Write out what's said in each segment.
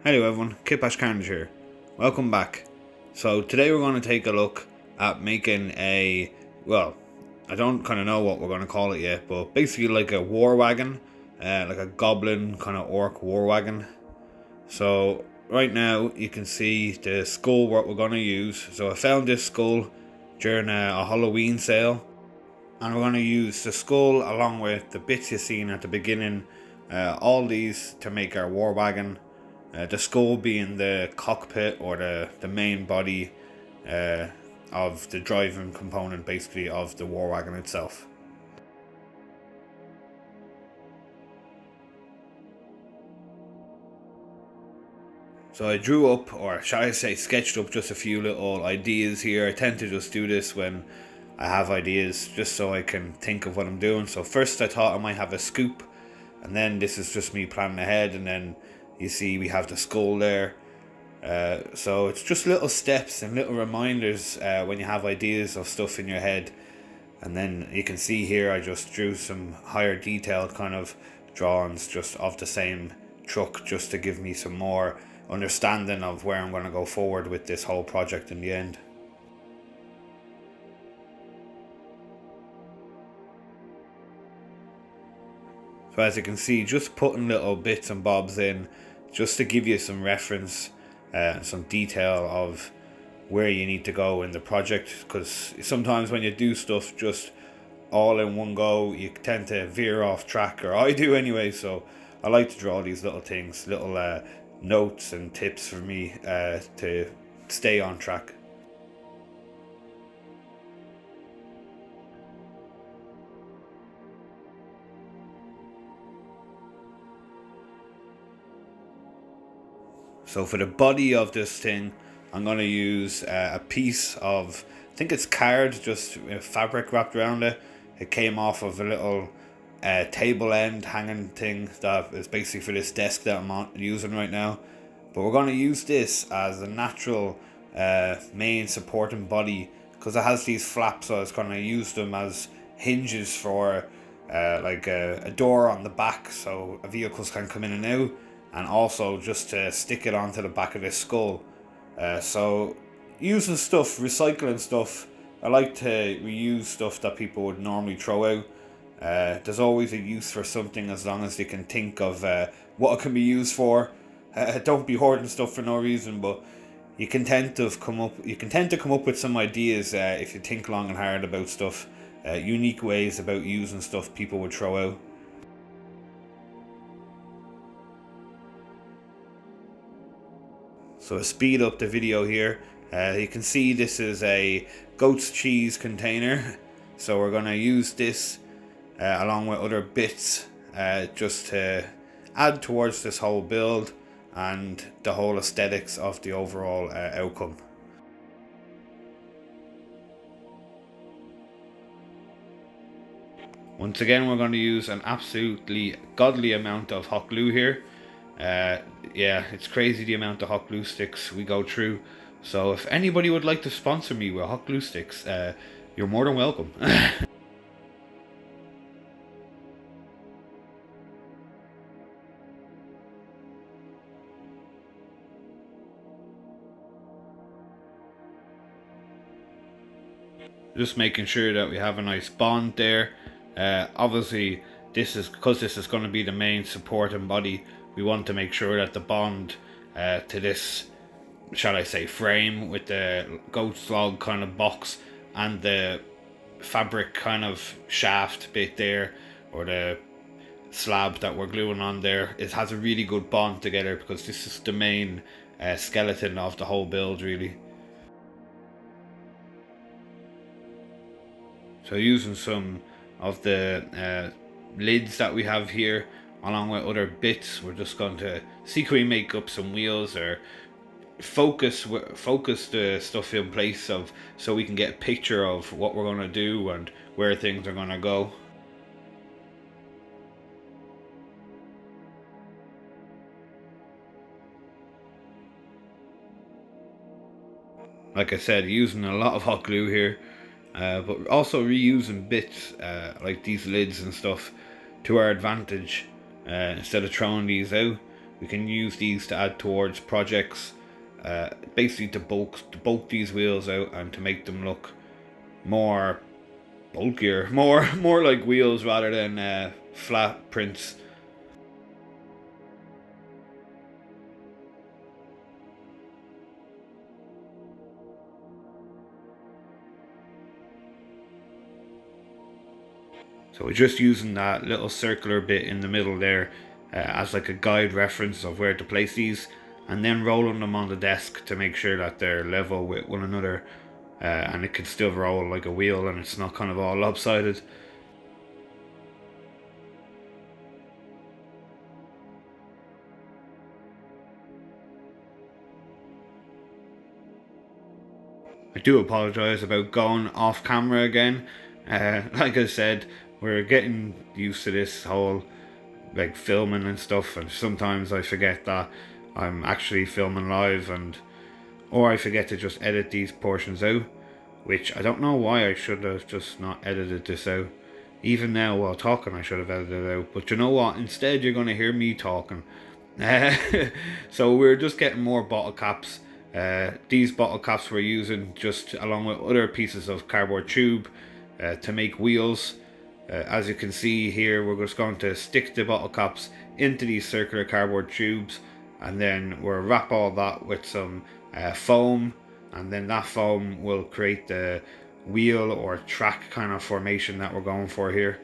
Hello everyone, KitbashCarnage here. Welcome back. So today we're going to take a look at making I don't kind of know what we're going to call it yet, but basically like a war wagon, like a goblin kind of orc war wagon. So right now you can see the skull what we're going to use. So I found this skull during a Halloween sale, and we're going to use the skull along with the bits you've seen at the beginning, all these to make our war wagon. The skull being the cockpit or the main body of the driving component, basically, of the war wagon itself. So I drew up, or shall I say sketched up, just a few little ideas here. I tend to just do this when I have ideas, just so I can think of what I'm doing. So first I thought I might have a scoop, and then this is just me planning ahead, and then you see we have the skull there. So it's just little steps and little reminders when you have ideas of stuff in your head. And then you can see here I just drew some higher detailed kind of drawings just of the same truck, just to give me some more understanding of where I'm going to go forward with this whole project in the end. So as you can see, just putting little bits and bobs in just to give you some reference, some detail of where you need to go in the project, because sometimes when you do stuff just all in one go, you tend to veer off track, or I do anyway. So I like to draw these little things, little notes and tips for me to stay on track. So for the body of this thing, I'm going to use a piece of, I think it's card, just fabric wrapped around it. It came off of a little table end hanging thing that is basically for this desk that I'm using right now. But we're going to use this as a natural main supporting body, because it has these flaps, so I was going to use them as hinges for like a door on the back, so vehicles can come in and out, and also just to stick it onto the back of this skull. So using stuff, recycling stuff, I like to reuse stuff that people would normally throw out. There's always a use for something as long as you can think of what it can be used for. Don't be hoarding stuff for no reason, but you can tend to come up with some ideas if you think long and hard about stuff. Unique ways about using stuff people would throw out. So to speed up the video here, you can see this is a goat's cheese container. So we're going to use this along with other bits just to add towards this whole build and the whole aesthetics of the overall outcome. Once again, we're going to use an absolutely godly amount of hot glue here. Yeah, it's crazy the amount of hot glue sticks we go through. So if anybody would like to sponsor me with hot glue sticks, you're more than welcome. Just making sure that we have a nice bond there. Obviously, this is going to be the main supporting body. We want to make sure that the bond to this, shall I say, frame with the goat's log kind of box and the fabric kind of shaft bit there, or the slab that we're gluing on there, it has a really good bond together, because this is the main skeleton of the whole build, really. So using some of the lids that we have here along with other bits, we're just going to see can we make up some wheels, or focus the stuff in place of, so we can get a picture of what we're going to do and where things are going to go. Like I said, using a lot of hot glue here, but also reusing bits like these lids and stuff to our advantage, instead of throwing these out. We can use these to add towards projects, basically to bulk these wheels out and to make them look more bulkier, more like wheels rather than flat prints. So we're just using that little circular bit in the middle there as like a guide reference of where to place these, and then rolling them on the desk to make sure that they're level with one another, and it can still roll like a wheel and it's not kind of all lopsided. I do apologise about going off camera again. Like I said, we're getting used to this whole like filming and stuff, and sometimes I forget that I'm actually filming live, or I forget to just edit these portions out, which I don't know why I should have just not edited this out. Even now while talking I should have edited it out, but you know what, instead you're going to hear me talking. So we're just getting more bottle caps. These bottle caps we're using just along with other pieces of cardboard tube to make wheels. As you can see here, we're just going to stick the bottle caps into these circular cardboard tubes, and then we'll wrap all that with some foam, and then that foam will create the wheel or track kind of formation that we're going for here.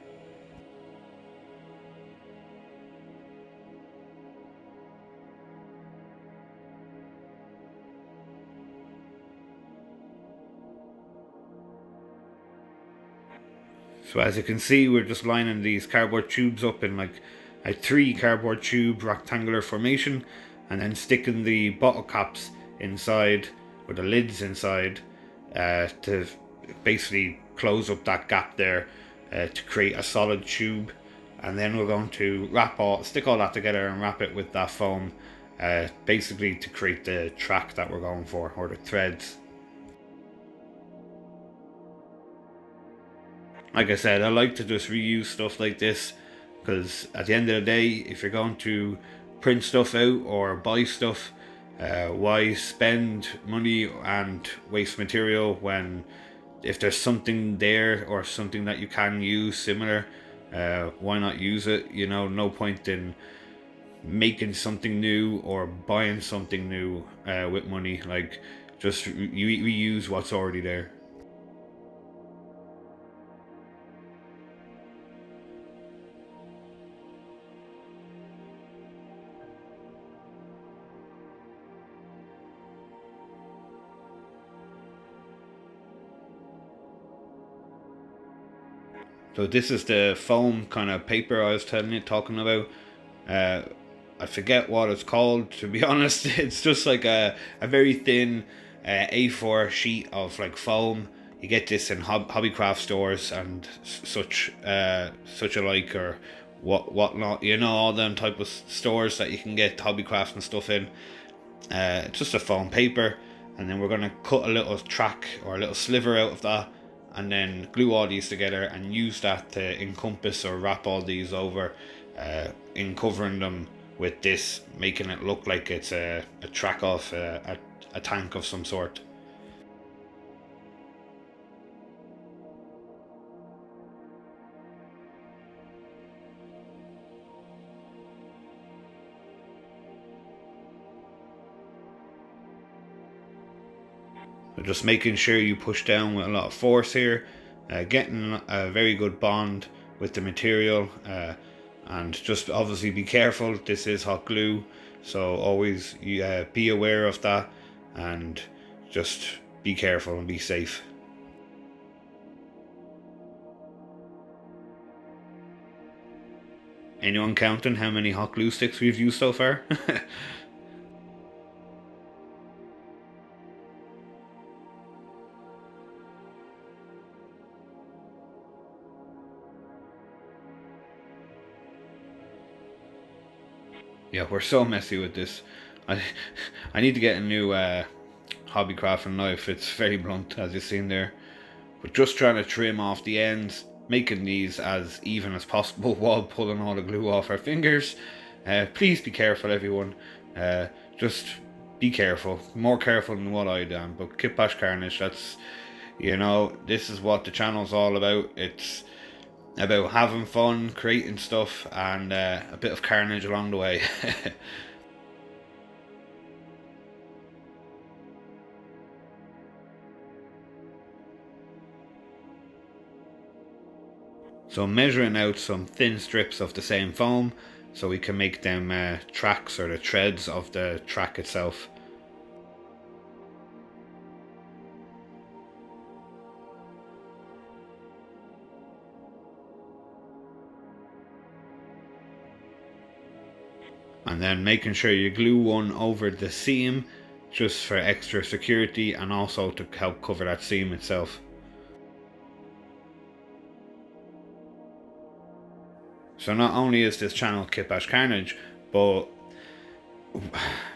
So as you can see, we're just lining these cardboard tubes up in like a 3 cardboard tube rectangular formation, and then sticking the bottle caps inside, or the lids inside, to basically close up that gap there, to create a solid tube. And then we're going to stick all that together and wrap it with that foam, basically to create the track that we're going for, or the threads. Like I said, I like to just reuse stuff like this, because at the end of the day, if you're going to print stuff out or buy stuff, why spend money and waste material when if there's something there or something that you can use similar, why not use it? You know, no point in making something new or buying something new with money. Like, just reuse what's already there. So this is the foam kind of paper I was talking about. I forget what it's called, to be honest. It's just like a very thin A4 sheet of like foam. You get this in hobbycraft stores and such alike, or whatnot. You know, all them type of stores that you can get hobbycraft and stuff in. It's just a foam paper, and then we're gonna cut a little track or a little sliver out of that, and then glue all these together and use that to encompass or wrap all these over, in covering them with this, making it look like it's a track off a tank of some sort. So just making sure you push down with a lot of force here, getting a very good bond with the material, and just obviously be careful. This is hot glue, so always be aware of that, and just be careful and be safe. Anyone counting how many hot glue sticks we've used so far? Yeah, we're so messy with this. I I need to get a new hobby crafting knife. It's very blunt, as you've seen there. But just trying to trim off the ends, making these as even as possible while pulling all the glue off our fingers. Please be careful, everyone. Just be careful, more careful than what I am. But KitbashCarnage, that's, this is what the channel's all about. It's about having fun, creating stuff, and a bit of carnage along the way. So I'm measuring out some thin strips of the same foam so we can make them tracks, or the threads of the track itself. And then making sure you glue one over the seam just for extra security, and also to help cover that seam itself. So not only is this channel KitbashCarnage, but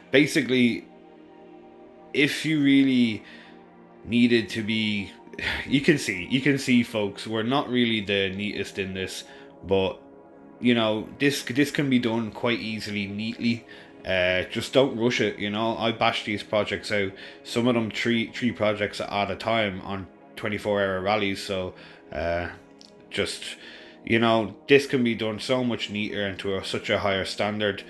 basically, if you really needed to be, you can see folks, we're not really the neatest in this, but this can be done quite easily, neatly. Just don't rush it. I bash these projects out, some of them three projects at a time on 24-hour rallies. So just this can be done so much neater and to such a higher standard.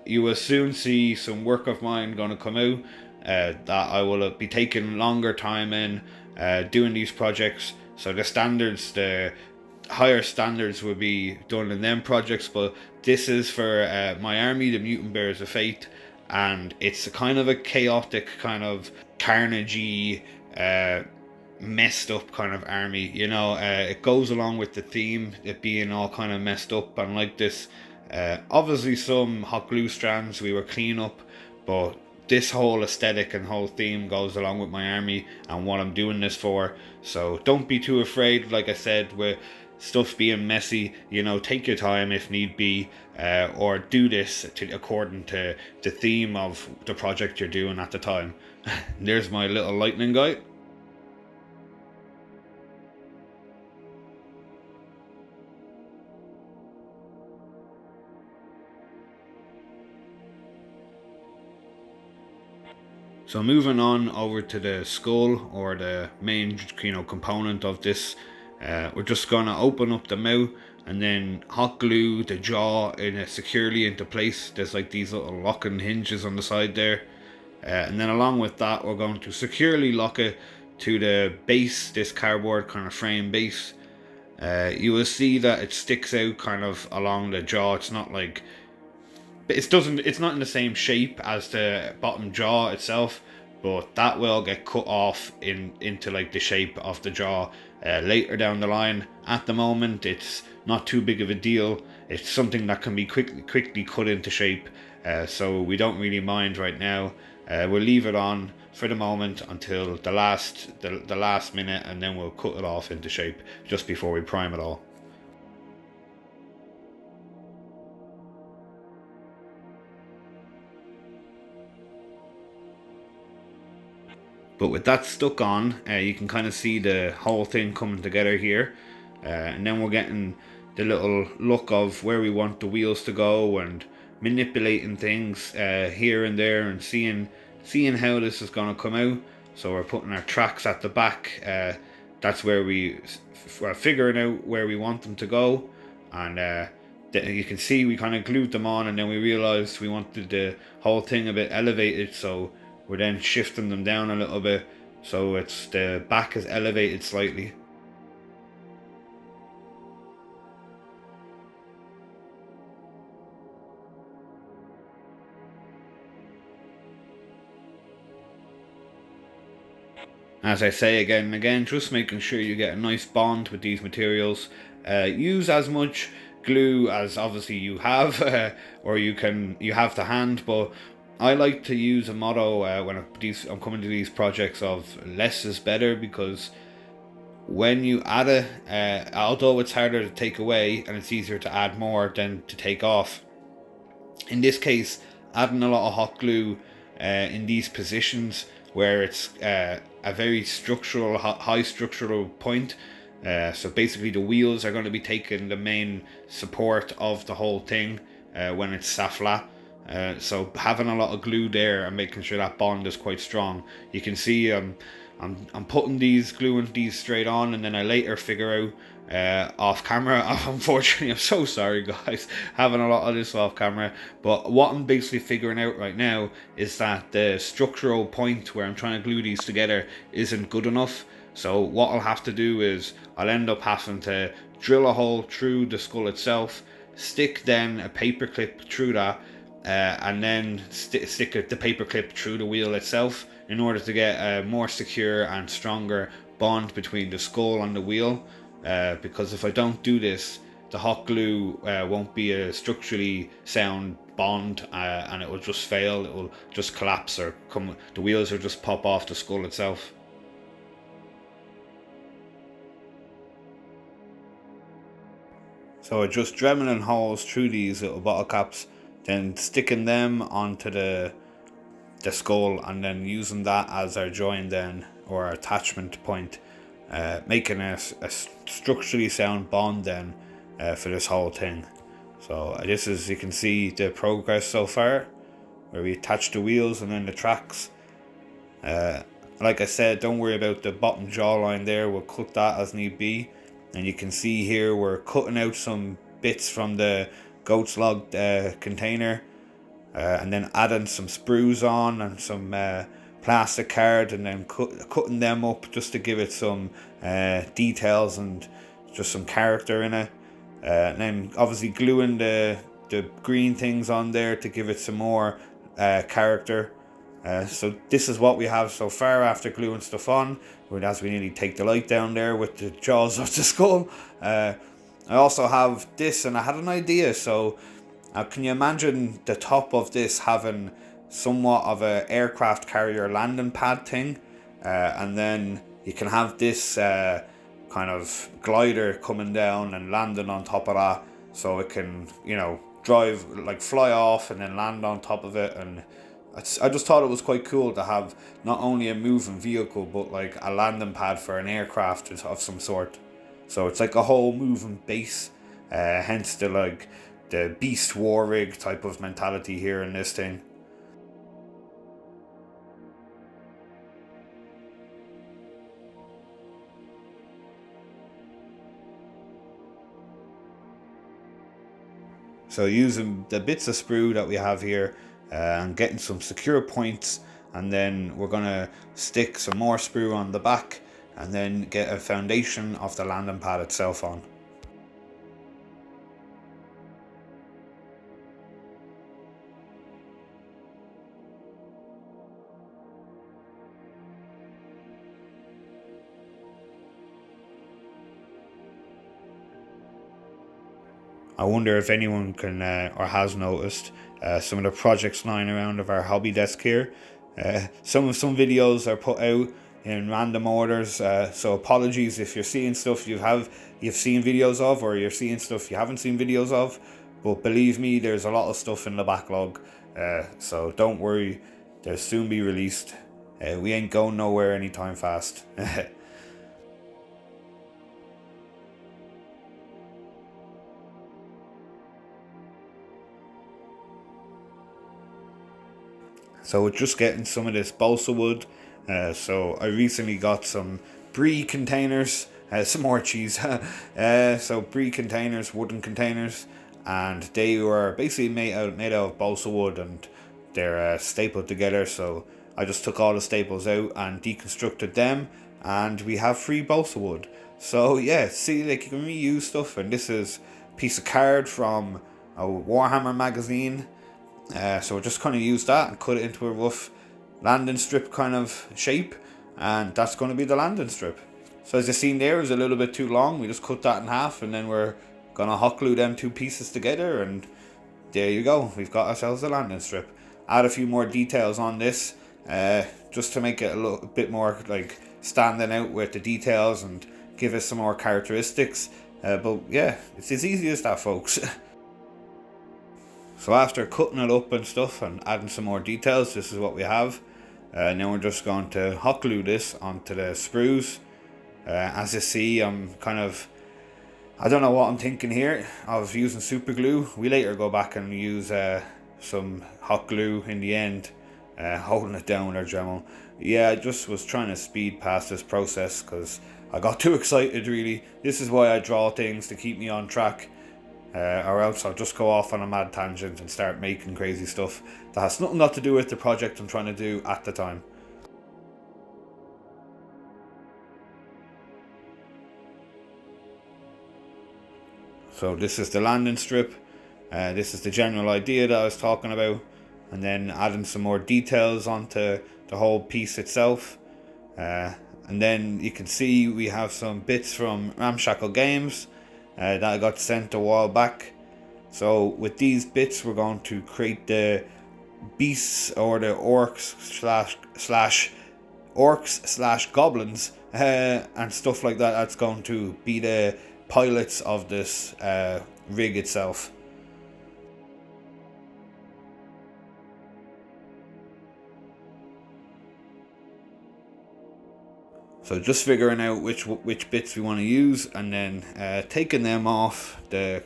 You will soon see some work of mine going to come out that I will be taking longer time in doing these projects. So the higher standards will be done in them projects, but this is for my army, the Mutant Bearers of Faith, and it's a kind of a chaotic, kind of carnagey, messed up kind of army. It goes along with the theme, it being all kind of messed up and like this. Obviously some hot glue strands we were clean up, but this whole aesthetic and whole theme goes along with my army and what I'm doing this for. So don't be too afraid, like I said, with stuff being messy. Take your time if need be, or do this according to the theme of the project you're doing at the time. There's my little lightning guy. So moving on over to the skull, or the main component of this, we're just gonna open up the mouth and then hot glue the jaw securely into place. There's like these little locking hinges on the side there, and then along with that we're going to securely lock it to the base, this cardboard kind of frame base. You will see that it sticks out kind of along the jaw. It's not like, it's not in the same shape as the bottom jaw itself, but that will get cut off into like the shape of the jaw later down the line. At the moment it's not too big of a deal. It's something that can be quickly cut into shape, so we don't really mind right now. We'll leave it on for the moment until the last minute, and then we'll cut it off into shape just before we prime it all. But with that stuck on, you can kind of see the whole thing coming together here. And then we're getting the little look of where we want the wheels to go, and manipulating things here and there, and seeing how this is going to come out. So we're putting our tracks at the back. That's where we're figuring out where we want them to go. And you can see we kind of glued them on, and then we realized we wanted the whole thing a bit elevated, so we're then shifting them down a little bit so the back is elevated slightly. As I say again and again, just making sure you get a nice bond with these materials. Use as much glue as obviously you have, or you have to hand, but I like to use a motto when I'm coming to these projects of less is better, because when you add it, although it's harder to take away and it's easier to add more than to take off, in this case adding a lot of hot glue in these positions where it's a very high structural point, so basically the wheels are going to be taking the main support of the whole thing. when it's sat flat. So having a lot of glue there and making sure that bond is quite strong. You can see I'm putting these, gluing these straight on, and then I later figure out off camera. Unfortunately, I'm so sorry guys, having a lot of this off camera. But what I'm basically figuring out right now is that the structural point where I'm trying to glue these together isn't good enough. So what I'll have to do is I'll end up having to drill a hole through the skull itself, stick then a paper clip through that, and then stick the paper clip through the wheel itself in order to get a more secure and stronger bond between the skull and the wheel. Because if I don't do this, the hot glue won't be a structurally sound bond, and it will just fail. It will just collapse, or the wheels will just pop off the skull itself. So I just dremeling holes through these little bottle caps, then sticking them onto the skull, and then using that as our join then, or our attachment point, making a structurally sound bond then for this whole thing. So this is, you can see the progress so far, where we attach the wheels and then the tracks. Like I said, don't worry about the bottom jawline there, we'll cut that as need be. And you can see here we're cutting out some bits from the goat's log container, and then adding some sprues on and some plastic card, and then cutting them up just to give it some details and just some character in it. And then obviously gluing the green things on there to give it some more character. So this is what we have so far after gluing stuff on. As we nearly take the light down there with the jaws of the skull. I also have this, and I had an idea. So can you imagine the top of this having somewhat of a aircraft carrier landing pad thing, and then you can have this kind of glider coming down and landing on top of that, so it can, you know, drive, like fly off and then land on top of it. And I just thought it was quite cool to have not only a moving vehicle, but like a landing pad for an aircraft of some sort. So it's like a whole moving base, hence the beast war rig type of mentality here in this thing. So using the bits of sprue that we have here, and getting some secure points, and then we're gonna stick some more sprue on the back, and then get a foundation of the landing pad itself on. I wonder if anyone can or has noticed some of the projects lying around of our hobby desk here. Some videos are put out in random orders, so apologies if you're seeing stuff you've seen videos of, or you're seeing stuff you haven't seen videos of. But believe me, there's a lot of stuff in the backlog, so don't worry, they'll soon be released. We ain't going nowhere anytime fast. So we're just getting some of this balsa wood. So I recently got some brie containers, some more cheese. So brie containers, wooden containers, and they were basically made out of balsa wood, and they're stapled together. So I just took all the staples out and deconstructed them, and we have free balsa wood. So yeah, see, like you can reuse stuff. And this is a piece of card from a Warhammer magazine. So we'll just kind of use that and cut it into a rough landing strip kind of shape, and that's going to be the landing strip. So as you've seen there, it was a little bit too long. We just cut that in half, and then we're going to hot glue them two pieces together, and there you go. We've got ourselves a landing strip. Add a few more details on this, just to make it a little bit more like standing out with the details and give us some more characteristics. But yeah, it's as easy as that, folks. So after cutting it up and stuff and adding some more details, this is what we have. Now we're just going to hot glue this onto the sprues. As you see, I'm I don't know what I'm thinking here. I was using super glue. We later go back and use some hot glue in the end, holding it down with our Dremel. Yeah, I just was trying to speed past this process because I got too excited really. This is why I draw things, to keep me on track. Or else I'll just go off on a mad tangent and start making crazy stuff that has nothing got to do with the project I'm trying to do at the time. So this is the landing strip. This is the general idea that I was talking about, and then adding some more details onto the whole piece itself. And then you can see we have some bits from Ramshackle Games that I got sent a while back. So with these bits we're going to create the beasts, or the orcs slash goblins and stuff like that. That's going to be the pilots of this rig itself. So just figuring out which bits we want to use, and then taking them off the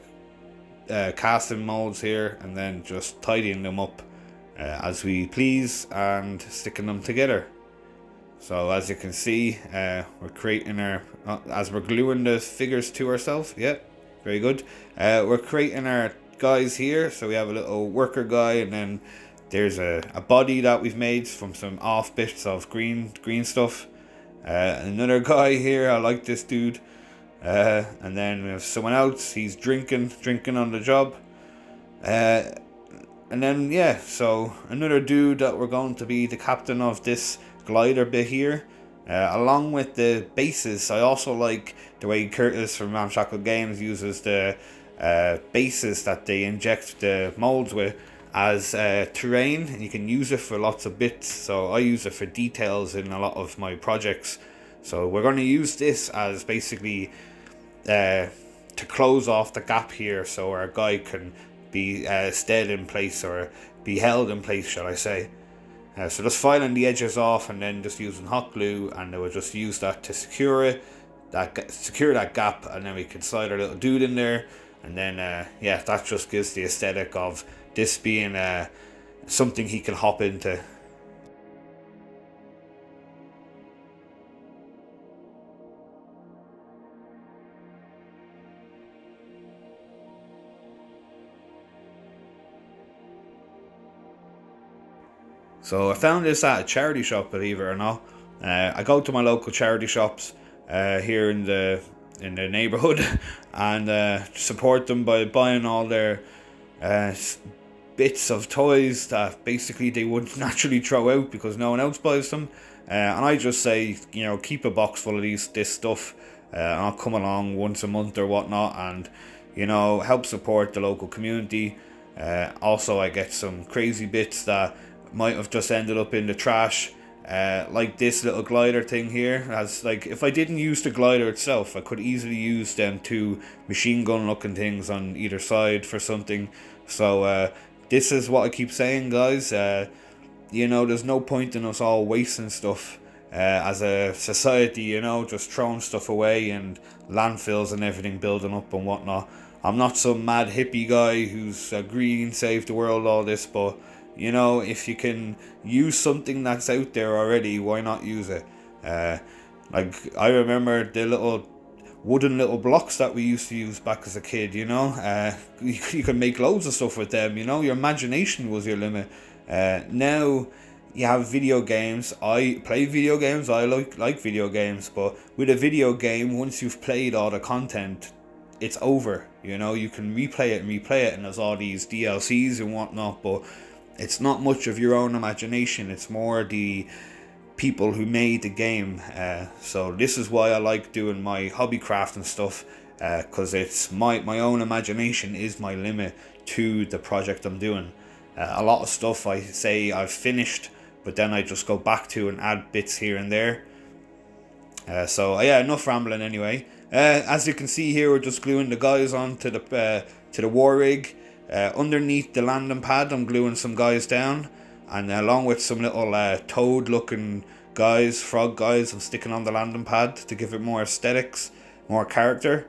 casting molds here, and then just tidying them up as we please and sticking them together. So as you can see, we're creating our, as we're gluing the figures to ourselves. Yeah, very good. We're creating our guys here. So we have a little worker guy, and then there's a body that we've made from some off bits of green stuff. Another guy here, I like this dude. And then we have someone else, he's drinking on the job. And then yeah, so another dude that we're going to be the captain of this glider bit here. Along with the bases, I also like the way Curtis from Ramshackle Games uses the bases that they inject the molds with as terrain, and you can use it for lots of bits. So I use it for details in a lot of my projects. So we're going to use this as basically to close off the gap here, so our guy can be stayed in place, or be held in place, shall I say. So just filing the edges off, and then just using hot glue, and then we'll just use that to secure it, secure that gap, and then we can slide our little dude in there, and then yeah, that just gives the aesthetic of this being something he can hop into. So I found this at a charity shop, believe it or not. I go to my local charity shops here in the neighborhood, and support them by buying all their bits of toys that basically they would naturally throw out because no one else buys them. And I just say, you know, keep a box full of this stuff, and I'll come along once a month or whatnot, and you know, help support the local community. Also, I get some crazy bits that might have just ended up in the trash, like this little glider thing here. As like, if I didn't use the glider itself, I could easily use them two machine gun looking things on either side for something. So this is what I keep saying, guys. You know, there's no point in us all wasting stuff as a society, you know, just throwing stuff away and landfills and everything building up and whatnot. I'm not some mad hippie guy who's green, save the world, all this, but you know, if you can use something that's out there already, why not use it? Like, I remember the little wooden little blocks that we used to use back as a kid, you know. You could make loads of stuff with them, you know. Your imagination was your limit. Now you have video games. I play video games. I like video games, but with a video game, once you've played all the content, it's over. You know, you can replay it, and there's all these DLCs and whatnot, but it's not much of your own imagination. It's more the people who made the game. So this is why I like doing my hobby craft and stuff, because it's my own imagination is my limit to the project I'm doing. A lot of stuff I say I've finished, but then I just go back to and add bits here and there. So yeah, enough rambling anyway. As you can see here, we're just gluing the guys onto the war rig. Underneath the landing pad, I'm gluing some guys down, and along with some little toad looking guys, frog guys, I'm sticking on the landing pad to give it more aesthetics, more character.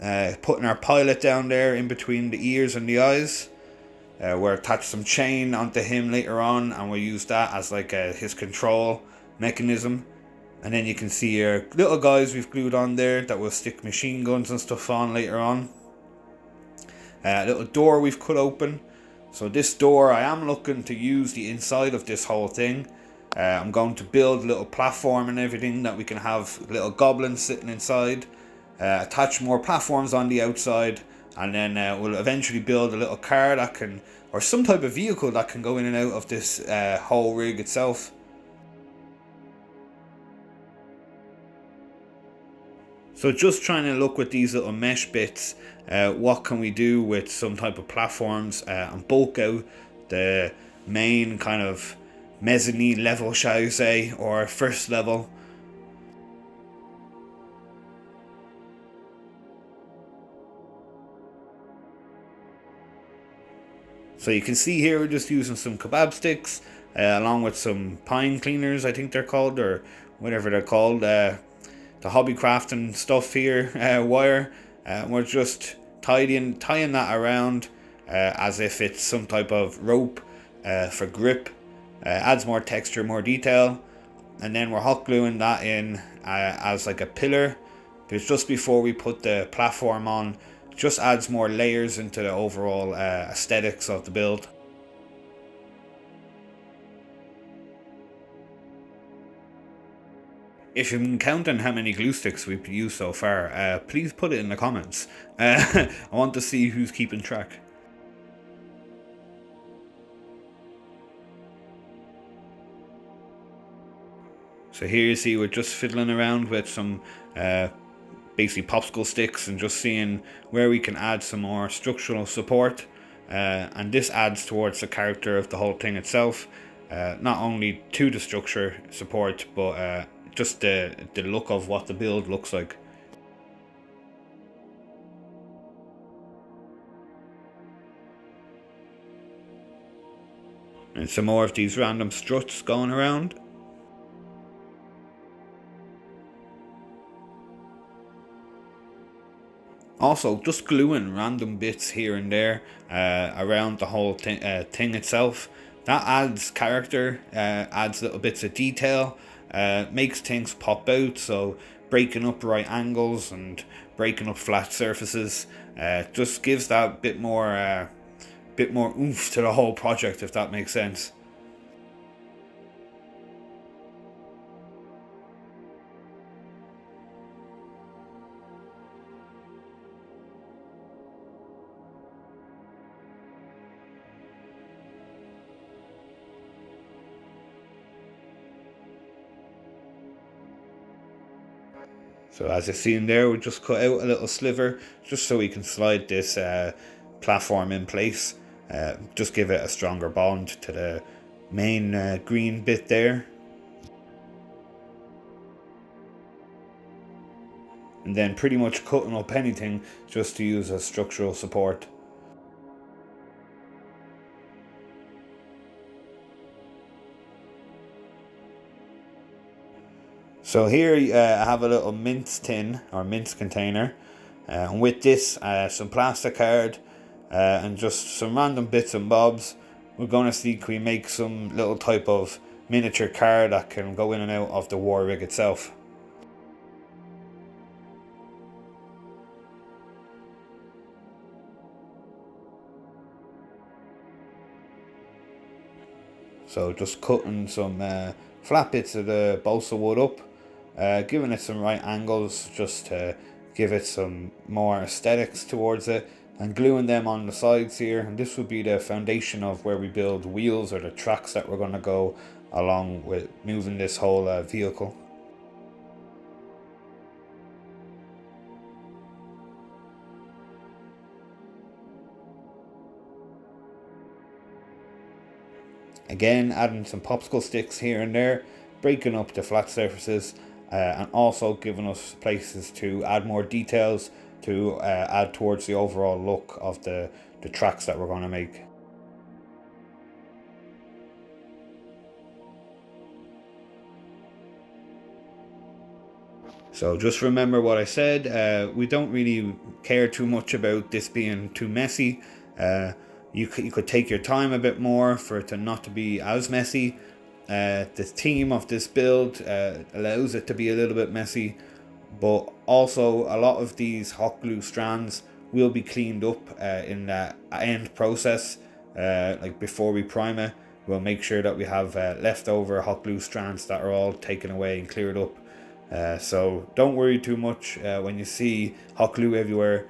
Putting our pilot down there in between the ears and the eyes. We'll attach some chain onto him later on, and we'll use that as like his control mechanism. And then you can see our little guys we've glued on there that will stick machine guns and stuff on later on. A little door we've cut open. So this door, I am looking to use the inside of this whole thing. I'm going to build a little platform and everything that we can have little goblins sitting inside. Attach more platforms on the outside, and then we'll eventually build a little car that can, or some type of vehicle that can go in and out of this whole rig itself. So just trying to look with these little mesh bits, what can we do with some type of platforms and bulk out the main kind of mezzanine level, shall you say, or first level. So you can see here we're just using some kebab sticks along with some pine cleaners, I think they're called, or whatever they're called. The hobby crafting stuff here, wire. We're just tying that around as if it's some type of rope for grip. Adds more texture, more detail. And then we're hot gluing that in as like a pillar. Because just before we put the platform on, just adds more layers into the overall aesthetics of the build. If you've been counting how many glue sticks we've used so far, please put it in the comments. I want to see who's keeping track. So here you see we're just fiddling around with some basically popsicle sticks and just seeing where we can add some more structural support. And this adds towards the character of the whole thing itself. Not only to the structure support, but just the look of what the build looks like. And some more of these random struts going around. Also, just gluing random bits here and there around the whole thing itself. That adds character, adds little bits of detail, makes things pop out. So breaking up right angles and breaking up flat surfaces just gives that bit more oomph to the whole project, if that makes sense. So as you see in there, we just cut out a little sliver just so we can slide this platform in place. Just give it a stronger bond to the main green bit there. And then pretty much cutting up anything just to use as structural support. So here I have a little mince tin or mince container, and with this some plastic card and just some random bits and bobs. We're going to see can we make some little type of miniature car that can go in and out of the war rig itself. So just cutting some flat bits of the balsa wood up. Giving it some right angles just to give it some more aesthetics towards it, and gluing them on the sides here, and this would be the foundation of where we build wheels or the tracks that we're going to go along with moving this whole vehicle. Again, adding some popsicle sticks here and there, breaking up the flat surfaces, and also giving us places to add more details to add towards the overall look of the tracks that we're going to make. So just remember what I said. We don't really care too much about this being too messy. You could take your time a bit more for it to not to be as messy. The theme of this build allows it to be a little bit messy, but also a lot of these hot glue strands will be cleaned up in the end process. Like before we prime it, we'll make sure that we have leftover hot glue strands that are all taken away and cleared up. So don't worry too much when you see hot glue everywhere.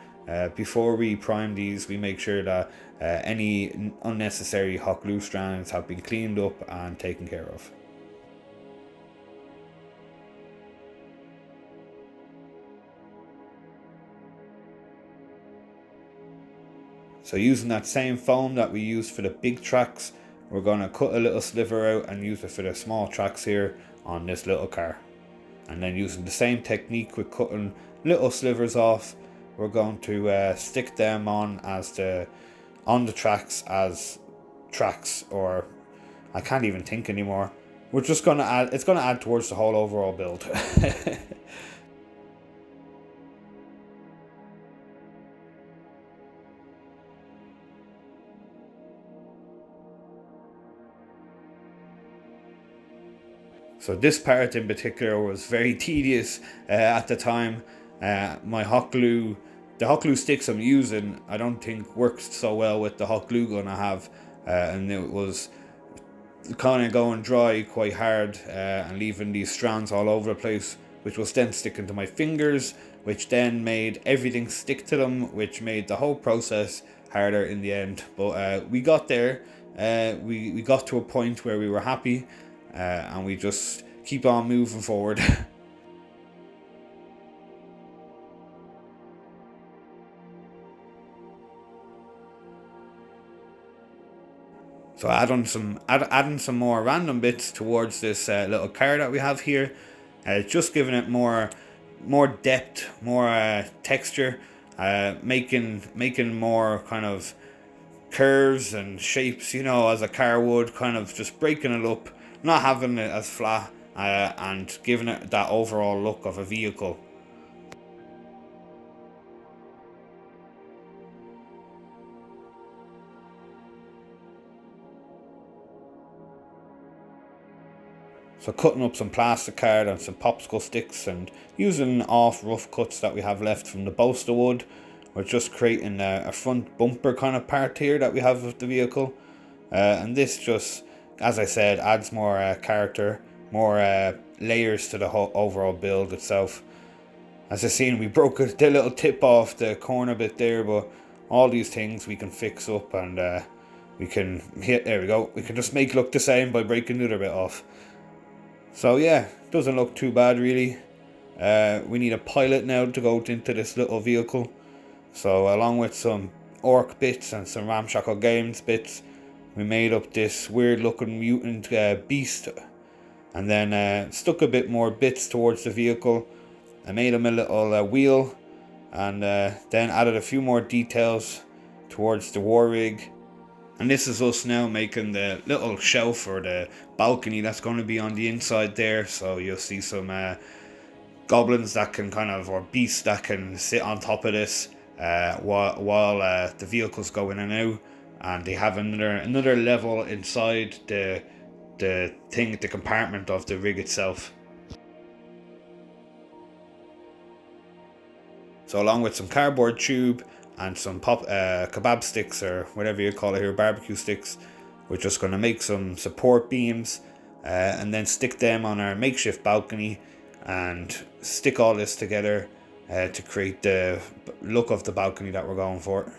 Before we prime these, we make sure that any unnecessary hot glue strands have been cleaned up and taken care of. So using that same foam that we used for the big tracks, we're going to cut a little sliver out and use it for the small tracks here on this little car. And then using the same technique with cutting little slivers off, we're going to stick them on the tracks as tracks, or I can't even think anymore. We're just going to add, it's going to add towards the whole overall build. So this part in particular was very tedious at the time. The hot glue sticks I'm using, I don't think works so well with the hot glue gun I have, and it was kind of going dry quite hard and leaving these strands all over the place, which was then sticking to my fingers, which then made everything stick to them, which made the whole process harder in the end. But we got there. We got to a point where we were happy. And we just keep on moving forward. So adding some more random bits towards this little car that we have here, just giving it more depth, more texture, making more kind of curves and shapes, as a car would, kind of just breaking it up, not having it as flat, and giving it that overall look of a vehicle. So cutting up some plastic card and some popsicle sticks and using off rough cuts that we have left from the bolster wood, we're just creating a front bumper kind of part here that we have of the vehicle. And this just, as I said, adds more character, more layers to the whole overall build itself. As I seen, we broke the little tip off the corner bit there, but all these things we can fix up, and we can hit. There we go. We can just make it look the same by breaking the other bit off. So yeah, doesn't look too bad really. We need a pilot now to go into this little vehicle. So along with some orc bits and some ramshackle games bits, we made up this weird looking mutant beast, and then stuck a bit more bits towards the vehicle. I made him a little wheel, and then added a few more details towards the war rig. And this is us now making the little shelf or the balcony that's going to be on the inside there. So you'll see some goblins that can or beasts that can sit on top of this while the vehicles go in and out. And they have another level inside the compartment of the rig itself. So along with some cardboard tube and some kebab sticks, or whatever you call it here, barbecue sticks, we're just going to make some support beams and then stick them on our makeshift balcony and stick all this together to create the look of the balcony that we're going for.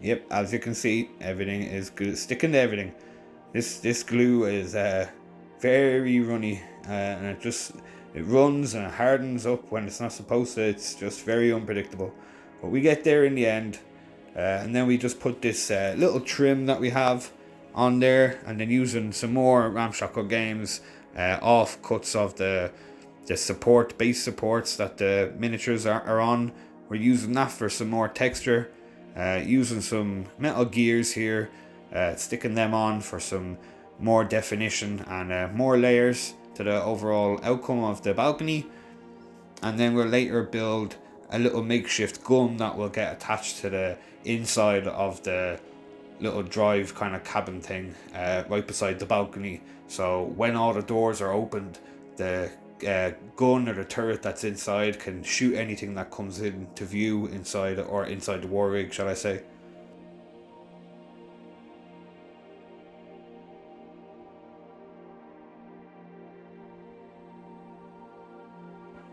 Yep, as you can see, everything is good, sticking to everything. This glue is very runny, and it runs and it hardens up when it's not supposed to. It's just very unpredictable. But we get there in the end, and then we just put this little trim that we have on there, and then using some more ramshackle games off cuts of the base supports that the miniatures are on. We're using that for some more texture. using some metal gears here, sticking them on for some more definition and more layers to the overall outcome of the balcony. And then we'll later build a little makeshift gun that will get attached to the inside of the little drive kind of cabin thing, right beside the balcony. So when all the doors are opened, the gun or the turret that's inside can shoot anything that comes into view inside, or inside the war rig, shall I say.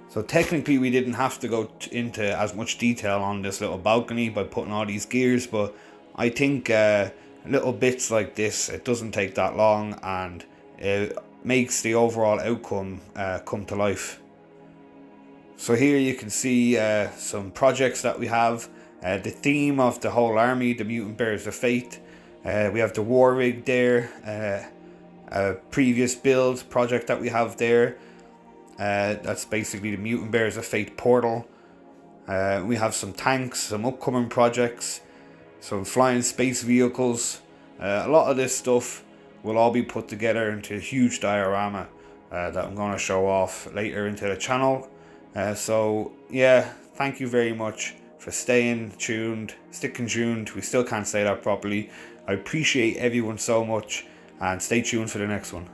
So technically we didn't have to go into as much detail on this little balcony by putting all these gears, but I think little bits like this, it doesn't take that long, and it makes the overall outcome come to life. So here you can see some projects that we have. The theme of the whole army, the Mutant Bearers of Faith. We have the war rig there, a previous build project that we have there. That's basically the Mutant Bearers of Faith portal. We have some tanks, some upcoming projects, some flying space vehicles. A lot of this stuff will all be put together into a huge diorama that I'm going to show off later into the channel. So yeah, thank you very much for staying tuned, sticking tuned. We still can't say that properly. I appreciate everyone so much, and stay tuned for the next one.